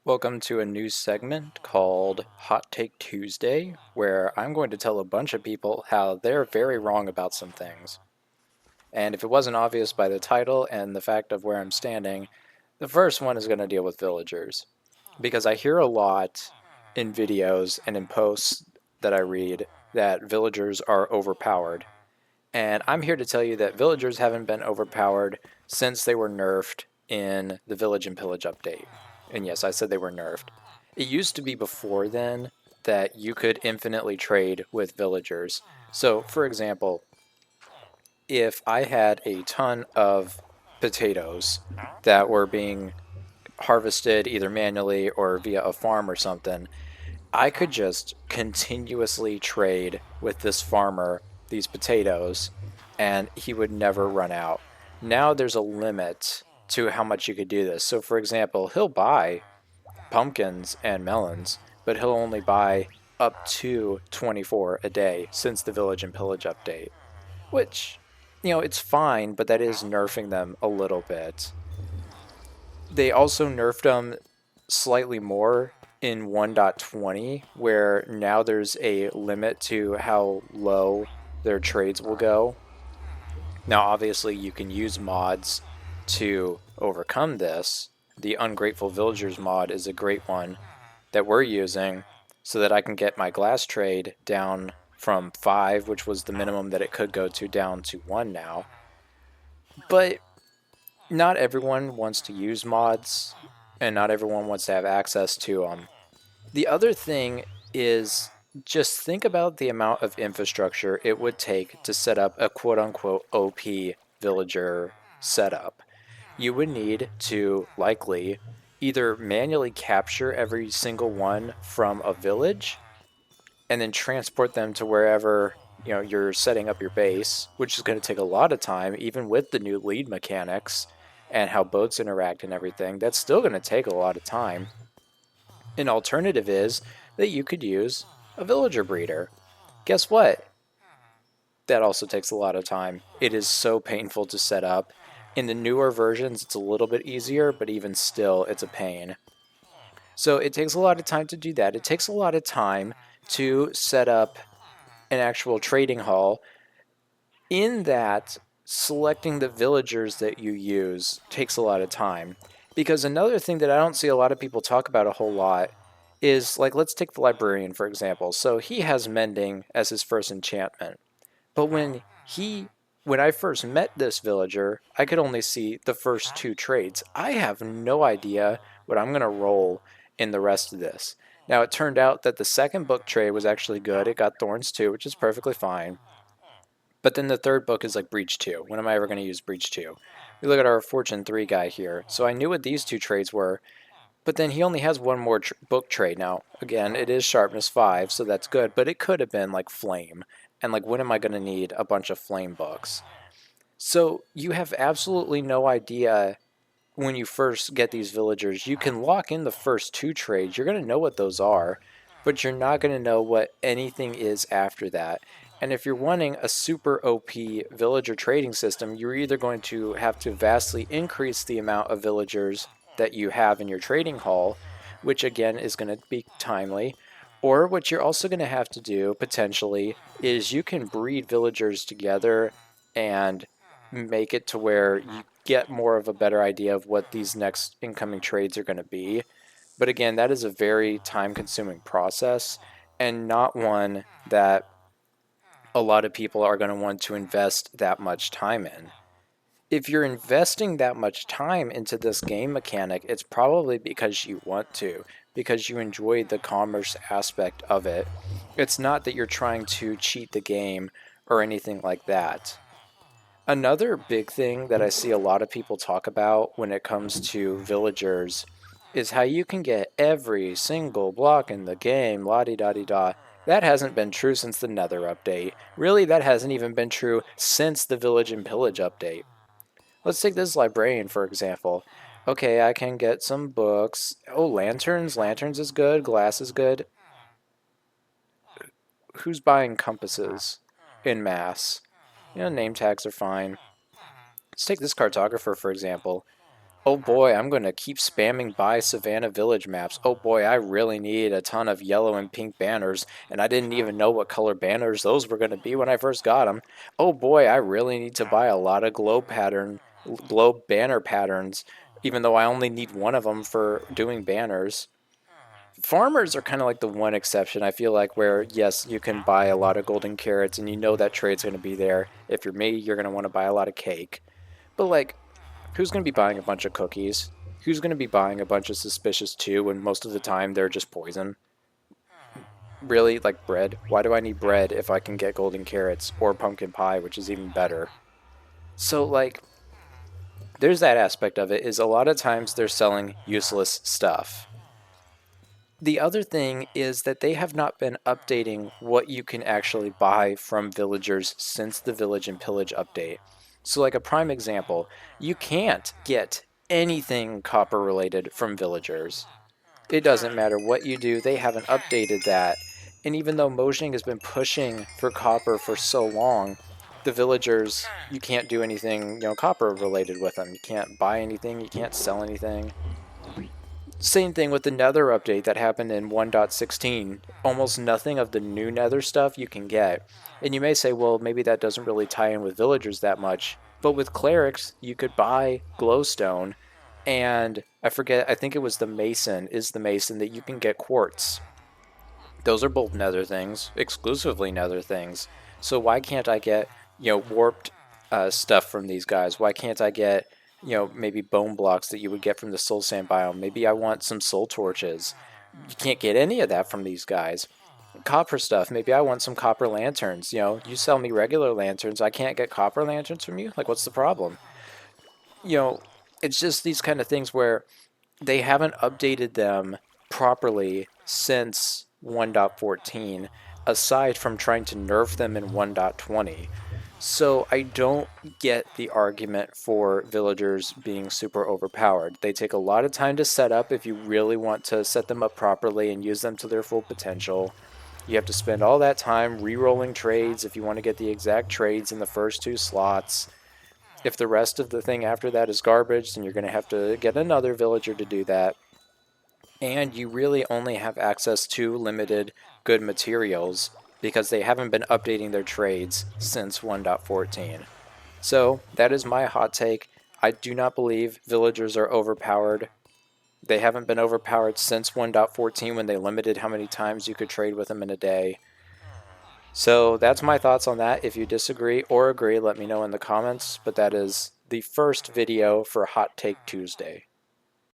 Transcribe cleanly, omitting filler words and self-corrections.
Welcome to a new segment called Hot Take Tuesday, where I'm going to tell a bunch of people how they're very wrong about some things. And if it wasn't obvious by the title and the fact of where I'm standing, the first one is going to deal with villagers. Because I hear a lot in videos and in posts that I read that villagers are overpowered. And I'm here to tell you that villagers haven't been overpowered since they were nerfed in the Village and Pillage update. And yes, I said they were nerfed. It used to be before then that you could infinitely trade with villagers. So, for example, if I had a ton of potatoes that were being harvested either manually or via a farm or something, I could just continuously trade with this farmer these potatoes and he would never run out. Now there's a limit to how much you could do this. So, for example, he'll buy pumpkins and melons, but he'll only buy up to 24 a day since the Village and Pillage update, which, it's fine, but that is nerfing them a little bit. They also nerfed them slightly more in 1.20, where now there's a limit to how low their trades will go. Now, obviously, you can use mods to overcome this. The Ungrateful Villagers mod is a great one that we're using so that I can get my glass trade down from 5, which was the minimum that it could go to, down to 1 now. But not everyone wants to use mods, and not everyone wants to have access to them. The other thing is just think about the amount of infrastructure it would take to set up a quote unquote OP villager setup. You would need to likely either manually capture every single one from a village and then transport them to wherever you're setting up your base, which is going to take a lot of time, even with the new lead mechanics and how boats interact and everything. That's still going to take a lot of time. An alternative is that you could use a villager breeder. Guess what? That also takes a lot of time. It is so painful to set up. In the newer versions, it's a little bit easier, but even still, it's a pain. So it takes a lot of time to do that. It takes a lot of time to set up an actual trading hall. In that, selecting the villagers that you use takes a lot of time. Because another thing that I don't see a lot of people talk about a whole lot is, like, let's take the librarian for example. So he has mending as his first enchantment. But when I first met this villager, I could only see the first two traits. I have no idea what I'm going to roll in the rest of this. Now, it turned out that the second book trade was actually good. It got Thorns 2, which is perfectly fine. But then the third book is like Breach 2. When am I ever going to use Breach 2? We look at our Fortune 3 guy here. So I knew what these two trades were, but then he only has one more book trade. Now, again, it is Sharpness 5, so that's good, but it could have been like Flame. And like, when am I going to need a bunch of Flame books? So you have absolutely no idea when you first get these villagers. You can lock in the first two trades. You're going to know what those are, but you're not going to know what anything is after that. And if you're wanting a super OP villager trading system, you're either going to have to vastly increase the amount of villagers that you have in your trading hall, which again is going to be timely, or what you're also going to have to do potentially is you can breed villagers together and make it to where you get more of a better idea of what these next incoming trades are going to be. But again, that is a very time consuming process and not one that a lot of people are going to want to invest that much time in. If you're investing that much time into this game mechanic, it's probably because you want to, because you enjoy the commerce aspect of it. It's not that you're trying to cheat the game or anything like that. Another big thing that I see a lot of people talk about when it comes to villagers is how you can get every single block in the game, la di da di da. That hasn't been true since the Nether update. Really, that hasn't even been true since the Village and Pillage update. Let's take this librarian for example. Okay, I can get some books. Oh, lanterns. Lanterns is good. Glass is good. Who's buying compasses in mass? Name tags are fine. Let's take this cartographer, for example. Oh boy, I'm going to keep spamming by Savannah Village maps. Oh boy, I really need a ton of yellow and pink banners, and I didn't even know what color banners those were going to be when I first got them. Oh boy, I really need to buy a lot of globe banner patterns, even though I only need one of them for doing banners. Farmers are kind of like the one exception, I feel like, where yes, you can buy a lot of golden carrots and you know that trade's going to be there. If you're me, you're going to want to buy a lot of cake. But like, who's going to be buying a bunch of cookies? Who's going to be buying a bunch of suspicious too when most of the time they're just poison? Really, like bread? Why do I need bread if I can get golden carrots or pumpkin pie, which is even better? So, like, there's that aspect of it is a lot of times they're selling useless stuff. The other thing is that they have not been updating what you can actually buy from villagers since the Village and Pillage update. So, like a prime example, you can't get anything copper related from villagers. It doesn't matter what you do, they haven't updated that. And even though Mojang has been pushing for copper for so long, the villagers, you can't do anything, copper related with them. You can't buy anything, you can't sell anything. Same thing with the Nether update that happened in 1.16. Almost nothing of the new Nether stuff you can get. And you may say, well, maybe that doesn't really tie in with villagers that much. But with clerics, you could buy glowstone, and I forget, I think it was the mason that you can get quartz. Those are both Nether things, exclusively Nether things. So why can't I get, warped stuff from these guys? Why can't I get, maybe bone blocks that you would get from the soul sand biome? Maybe I want some soul torches. You can't get any of that from these guys. Copper stuff. Maybe I want some copper lanterns. You sell me regular lanterns. I can't get copper lanterns from you? Like, what's the problem? You know, it's just these kind of things where they haven't updated them properly since 1.14, aside from trying to nerf them in 1.20. So I don't get the argument for villagers being super overpowered. They take a lot of time to set up if you really want to set them up properly and use them to their full potential. You have to spend all that time re-rolling trades if you want to get the exact trades in the first two slots. If the rest of the thing after that is garbage, then you're going to have to get another villager to do that. And you really only have access to limited good materials because they haven't been updating their trades since 1.14. So that is my hot take. I do not believe villagers are overpowered. They haven't been overpowered since 1.14 when they limited how many times you could trade with them in a day. So that's my thoughts on that. If you disagree or agree, let me know in the comments. But that is the first video for Hot Take Tuesday.